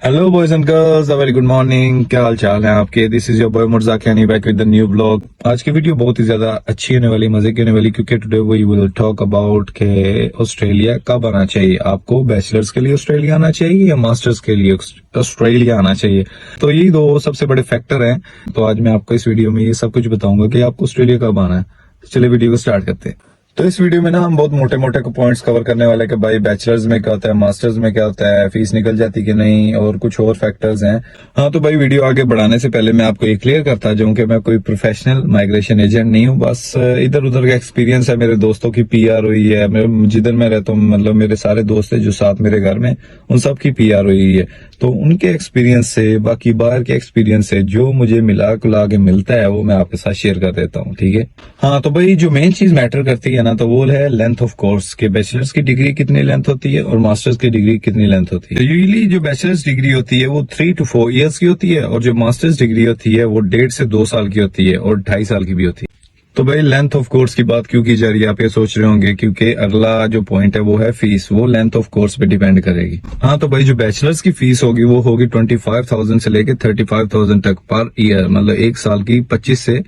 Hello boys and girls, very good morning. क्या हाल चाल है आपके? This is your boy Mirza Kiani back with the new blog. आज की वीडियो बहुत ही ज्यादा अच्छी होने वाली, मजे की होने वाली, क्योंकि today we will talk about के ऑस्ट्रेलिया कब आना चाहिए आपको। बैचलर्स के लिए ऑस्ट्रेलिया आना चाहिए या मास्टर्स के लिए ऑस्ट्रेलिया आना चाहिए। तो यही दो सबसे बड़े फैक्टर हैं। तो आज मैं आपको इस वीडियो में ये सब कुछ बताऊंगा कि आपको ऑस्ट्रेलिया कब आना है। तो चलिए वीडियो को स्टार्ट करते हैं। तो इस वीडियो में ना हम बहुत मोटे मोटे पॉइंट्स कवर करने वाले हैं कि भाई बैचलर्स में क्या होता है, मास्टर्स में क्या होता है, फीस निकल जाती कि नहीं, और कुछ और फैक्टर्स हैं। हाँ, तो भाई वीडियो आगे बढ़ाने से पहले मैं आपको ये क्लियर करता जाऊं कि मैं कोई प्रोफेशनल माइग्रेशन एजेंट नहीं हूँ। बस इधर उधर का एक्सपीरियंस है। मेरे दोस्तों की पीआर हुई है, जिधर मैं रहता हूँ, मतलब मेरे सारे दोस्त है जो साथ मेरे घर में, उन सब की पीआर हुई है। तो उनके एक्सपीरियंस से, बाकी बाहर के एक्सपीरियंस से जो मुझे मिला कुला के मिलता है वो मैं आपके साथ शेयर कर देता हूँ, ठीक है। हाँ, तो भाई जो मेन चीज मैटर करती है ना, तो वो है लेंथ ऑफ कोर्स के। बैचलर्स की डिग्री कितनी लेंथ होती है और मास्टर्स की डिग्री कितनी लेंथ होती है। तो यूजुअली जो बैचलर्स डिग्री होती है वो 3 to 4 ईयर्स की होती है, और जो मास्टर्स डिग्री होती है वो 1.5 से 2 साल की होती है, और 2.5 साल की भी होती है। तो भाई लेंथ ऑफ कोर्स की बात क्यों की जा रही है, आप ये सोच रहे होंगे, क्योंकि अगला जो पॉइंट है वो है फीस। वो लेंथ ऑफ कोर्स पे डिपेंड करेगी। हाँ, तो भाई जो बैचलर्स की फीस होगी वो होगी 25,000 से लेके 35,000 तक पर ईयर, मतलब एक साल की 25 से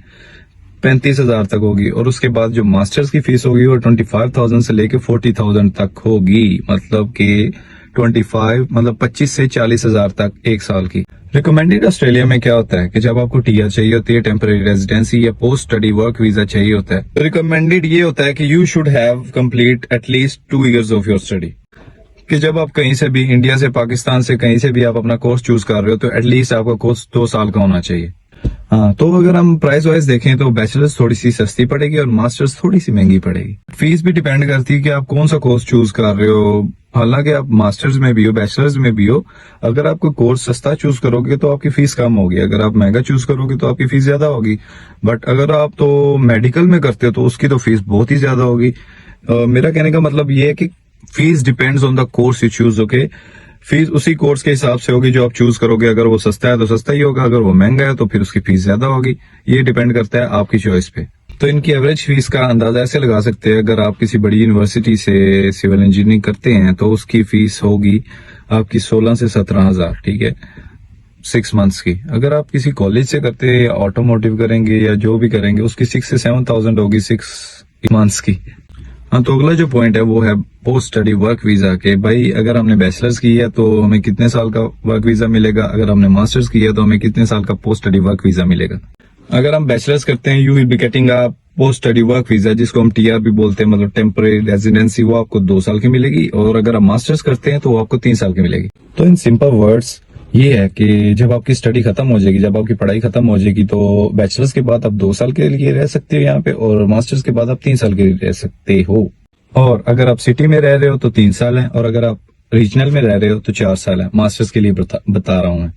35,000 तक होगी। और उसके बाद जो मास्टर्स की फीस होगी वो 25,000 से लेके 40,000 तक होगी, मतलब कि 25 से 40,000 तक एक साल की। रिकमेंडेड ऑस्ट्रेलिया में क्या होता है कि जब आपको टीआर चाहिए होती है, टेम्पररी रेजिडेंसी या पोस्ट स्टडी वर्क वीजा चाहिए होता है, तो रिकमेंडेड ये होता है कि you should have complete at least 2 years of your study. कि जब आप कहीं से भी, इंडिया से, पाकिस्तान से, कहीं से भी आप अपना कोर्स चूज कर रहे हो तो एटलीस्ट आपका कोर्स 2 साल का होना चाहिए। हाँ, तो अगर हम प्राइस वाइज देखें तो बैचलर्स थोड़ी सी सस्ती पड़ेगी और मास्टर्स थोड़ी सी महंगी पड़ेगी। फीस भी डिपेंड करती है कि आप कौन सा कोर्स चूज कर रहे हो। हालांकि आप मास्टर्स में भी हो, बैचलर्स में भी हो, अगर आप कोई कोर्स सस्ता चूज करोगे तो आपकी फीस कम होगी, अगर आप महंगा चूज करोगे तो आपकी फीस ज्यादा होगी। बट अगर आप तो मेडिकल में करते हो तो उसकी तो फीस बहुत ही ज्यादा होगी। मेरा कहने का मतलब ये है कि fees depends on the course you choose. Okay, fees उसी कोर्स के हिसाब से होगी जो आप चूज करोगे। अगर वो सस्ता है तो सस्ता ही होगा, अगर वो महंगा है तो फिर उसकी फीस ज्यादा होगी। ये डिपेंड करता है आपकी चॉइस पे। तो इनकी एवरेज फीस का अंदाजा ऐसे लगा सकते हैं, अगर आप किसी बड़ी यूनिवर्सिटी से सिविल इंजीनियरिंग करते हैं तो उसकी फीस होगी आपकी 16 से 17,000, ठीक है, 6 मंथ्स की। अगर आप किसी कॉलेज से करते हैं या ऑटोमोटिव करेंगे या जो भी करेंगे, उसकी 6 से 7,000 होगी 6 मंथ्स की। हाँ, तो अगला जो पॉइंट है वो है पोस्ट स्टडी वर्क वीजा के। भाई अगर हमने बैचलर्स की है तो हमें कितने साल का वर्क वीजा मिलेगा, अगर हमने मास्टर्स की है तो हमें कितने साल का पोस्ट स्टडी वर्क वीजा मिलेगा। अगर हम बैचलर्स करते हैं, you will be getting a post study work visa, जिसको हम टीआर भी बोलते हैं, मतलब टेम्पररी रेजिडेंसी। वो आपको 2 साल की मिलेगी, और अगर आप मास्टर्स करते हैं तो वो आपको 3 साल की मिलेगी। तो इन सिंपल वर्ड्स ये है कि जब आपकी स्टडी खत्म हो जाएगी, जब आपकी पढ़ाई खत्म हो जाएगी, तो बैचलर्स के बाद आप 2 साल के लिए रह सकते हो यहाँ पे, और मास्टर्स के बाद आप 3 साल के लिए रह सकते हो। और अगर आप सिटी में रह रहे हो तो 3 साल है, और अगर आप रीजनल में रह रहे हो तो 4 साल है। मास्टर्स के लिए बता रहा हूं मैं।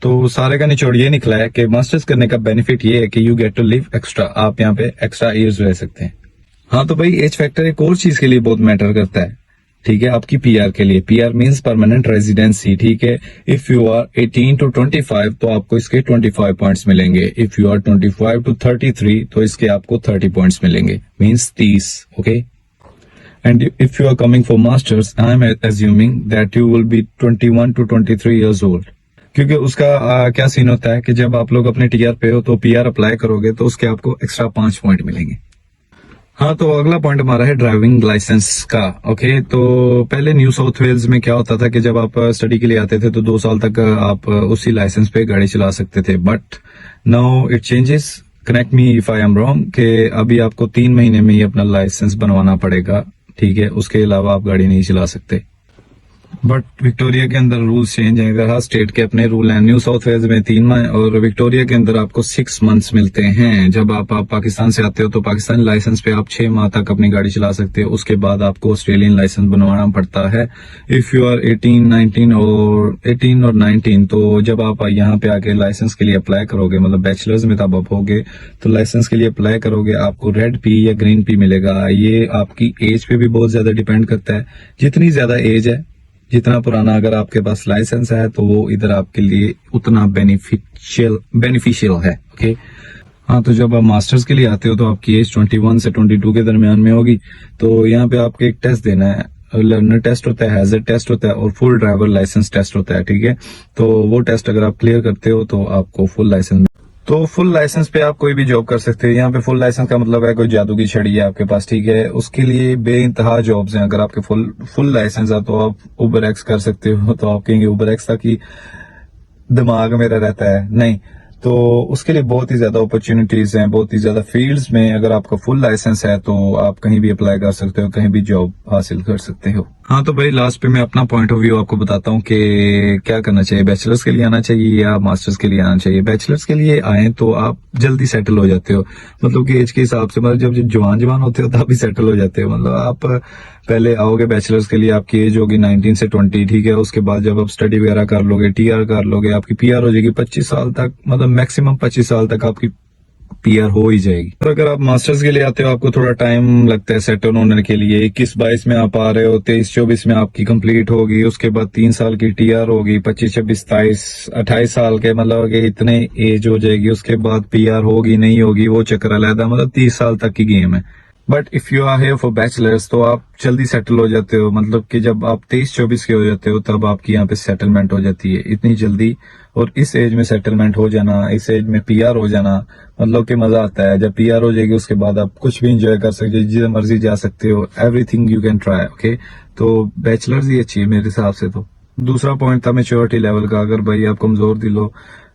तो सारे का निचोड़ ये निकला है कि मास्टर्स करने का बेनिफिट ये है कि you get to live extra, आप यहाँ पे एक्स्ट्रा ईयर्स रह सकते हैं। हाँ, तो भाई एज फैक्टर एक और चीज के लिए बहुत मैटर करता है, ठीक है, आपकी पीआर के लिए। पीआर मींस परमानेंट रेजिडेंसी, ठीक है। इफ यू आर 18 to 25 तो आपको इसके 25 पॉइंट्स मिलेंगे। इफ यू आर 25 to 33 तो इसके आपको 30 पॉइंट्स मिलेंगे, means 30, okay. And if you are coming for masters, I am assuming that you will be 21 to 23 years old. क्योंकि उसका क्या सीन होता है कि जब आप लोग अपने टीआर पे हो तो पीआर अप्लाई करोगे तो उसके आपको एक्स्ट्रा 5 पॉइंट मिलेंगे। हाँ, तो अगला पॉइंट हमारा है ड्राइविंग लाइसेंस का। ओके, तो पहले न्यू साउथ वेल्स में क्या होता था कि जब आप स्टडी के लिए आते थे तो 2 साल तक आप उसी लाइसेंस पे गाड़ी चला सकते थे। But now it changes, connect me if I am wrong, कि अभी आपको 3 महीने में ही अपना लाइसेंस बनवाना पड़ेगा, ठीक है। उसके अलावा आप गाड़ी नहीं चला सकते। बट विक्टोरिया के अंदर रूल्स चेंज है, अगर हर स्टेट के अपने रूल हैं। न्यू साउथ वेल्स में 3 माह, और विक्टोरिया के अंदर आपको 6 मंथ्स मिलते हैं। जब आप पाकिस्तान से आते हो तो पाकिस्तानी लाइसेंस पे आप 6 माह तक अपनी गाड़ी चला सकते हो। उसके बाद आपको ऑस्ट्रेलियन लाइसेंस बनवाना पड़ता है। इफ यू आर 18, 19 और 19, तो जब आप यहाँ पे आके लाइसेंस के लिए अप्लाई करोगे, मतलब बैचलर्स में तब आप होगे तो लाइसेंस के लिए अप्लाई करोगे, आपको रेड पी या ग्रीन पी मिलेगा। ये आपकी एज पे भी बहुत ज्यादा डिपेंड करता है। जितनी ज्यादा एज है, जितना पुराना अगर आपके पास लाइसेंस है, तो वो इधर आपके लिए उतना बेनिफिशियल है, ओके। हाँ, तो जब आप मास्टर्स के लिए आते हो तो आपकी एज 21 से 22 के दरमियान में होगी। तो यहाँ पे आपको एक टेस्ट देना है, लर्नर टेस्ट होता है, हैजर्ड टेस्ट होता है और फुल ड्राइवर लाइसेंस टेस्ट होता है, ठीक है। तो वो टेस्ट अगर आप क्लियर करते हो तो आपको फुल लाइसेंस, तो फुल लाइसेंस पे आप कोई भी जॉब कर सकते हो। यहाँ पे फुल लाइसेंस का मतलब है कोई जादू की छड़ी है आपके पास, ठीक है। उसके लिए बेइंतहा जॉब्स हैं। अगर आपके फुल लाइसेंस है तो आप उबर एक्स कर सकते हो। तो आप कहेंगे उबर एक्स था कि दिमाग मेरा रहता है, नहीं। तो उसके लिए बहुत ही ज्यादा अपॉर्चुनिटीज हैं, बहुत ही ज्यादा फील्ड्स में। अगर आपका फुल लाइसेंस है तो आप कहीं भी अप्लाई कर सकते हो, कहीं भी जॉब हासिल कर सकते हो। हाँ, तो भाई लास्ट पे मैं अपना पॉइंट ऑफ व्यू आपको बताता हूँ कि क्या करना चाहिए, बैचलर्स के लिए आना चाहिए या मास्टर्स के लिए आना चाहिए। बैचलर्स के लिए आए तो आप जल्दी सेटल हो जाते हो, मतलब कि एज के हिसाब से, मतलब जब जवान होते हो तब भी सेटल हो जाते हो। मतलब आप पहले आओगे बैचलर्स के लिए, आपकी एज होगी 19 से 20, ठीक है। उसके बाद जब आप स्टडी वगैरह कर लोगे, टीआर कर लोगे, आपकी पीआर हो जाएगी 25 साल तक, मतलब मैक्सिमम 25 साल तक आपकी पीआर हो ही जाएगी। और अगर आप मास्टर्स के लिए आते हो आपको थोड़ा टाइम लगता है सेटल होने के लिए। 21-22 में आप आ रहे हो, 23-24 में आपकी कंप्लीट होगी, उसके बाद 3 साल की टीआर होगी, 25-26-27-28 साल के, मतलब कि इतने एज हो जाएगी। उसके बाद पीआर होगी नहीं होगी वो चक्कर अलग, मतलब 30 साल तक की गेम है। But if you are here for bachelors तो आप जल्दी सेटल हो जाते हो, मतलब कि जब आप 23-24 के हो जाते हो तब आपकी यहाँ पे सेटलमेंट हो जाती है इतनी जल्दी। और इस एज में सेटलमेंट हो जाना, इस एज में पीआर हो जाना, मतलब कि मजा आता है। जब पीआर हो जाएगी उसके बाद आप कुछ भी एंजॉय कर सकते हो, जिधर मर्जी जा सकते हो, everything you can try, okay. तो बैचलर्स ही अच्छी है मेरे हिसाब से। तो दूसरा पॉइंट था मेच्योरिटी लेवल का। अगर भाई आप कमजोर दिल हो,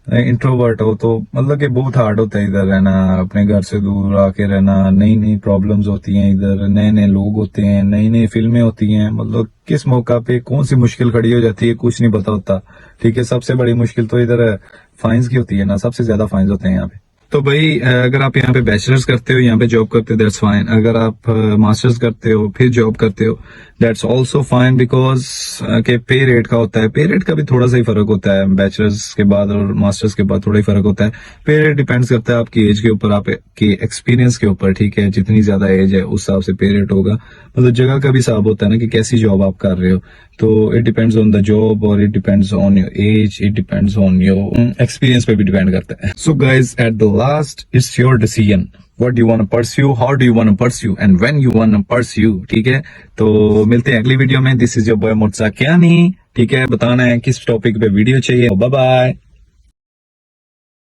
इंट्रोवर्ट हो, तो मतलब कि बहुत हार्ड होता है इधर रहना, अपने घर से दूर आके रहना। नई नई प्रॉब्लम्स होती हैं इधर, नए नए लोग होते हैं, नई नई फिल्में होती हैं, मतलब किस मौका पे कौन सी मुश्किल खड़ी हो जाती है कुछ नहीं पता होता, ठीक है। सबसे बड़ी मुश्किल तो इधर फाइन्स की होती है ना, सबसे ज्यादा फाइन्स होते हैं यहाँ पे। तो भाई अगर आप यहाँ पे बैचलर्स करते हो, यहाँ पे जॉब करते हो, दैट्स फाइन। अगर आप मास्टर्स करते हो फिर जॉब करते हो, दैट्स ऑल्सो फाइन, बिकॉज के पे रेट का होता है, पे रेट का भी थोड़ा सा ही फर्क होता है बैचलर्स के बाद और मास्टर्स के बाद, थोड़ा ही फर्क होता है। पे रेट डिपेंड्स करता है आपकी एज के ऊपर, आपके एक्सपीरियंस के ऊपर, ठीक है। जितनी ज्यादा एज है उस हिसाब से पे रेट होगा। मतलब जगह का भी हिसाब होता है ना कि कैसी जॉब आप कर रहे हो। तो it depends on the job और it depends on your age, it depends on your experience पे भी डिपेंड करता है। So guys at the last it's your decision, what do you want to pursue, how do you want to pursue and when you want to pursue, ठीक है। तो मिलते हैं अगली वीडियो में। This is your boy Mirza Kiani, ठीक है। बताना है किस टॉपिक पे वीडियो चाहिए। Bye bye.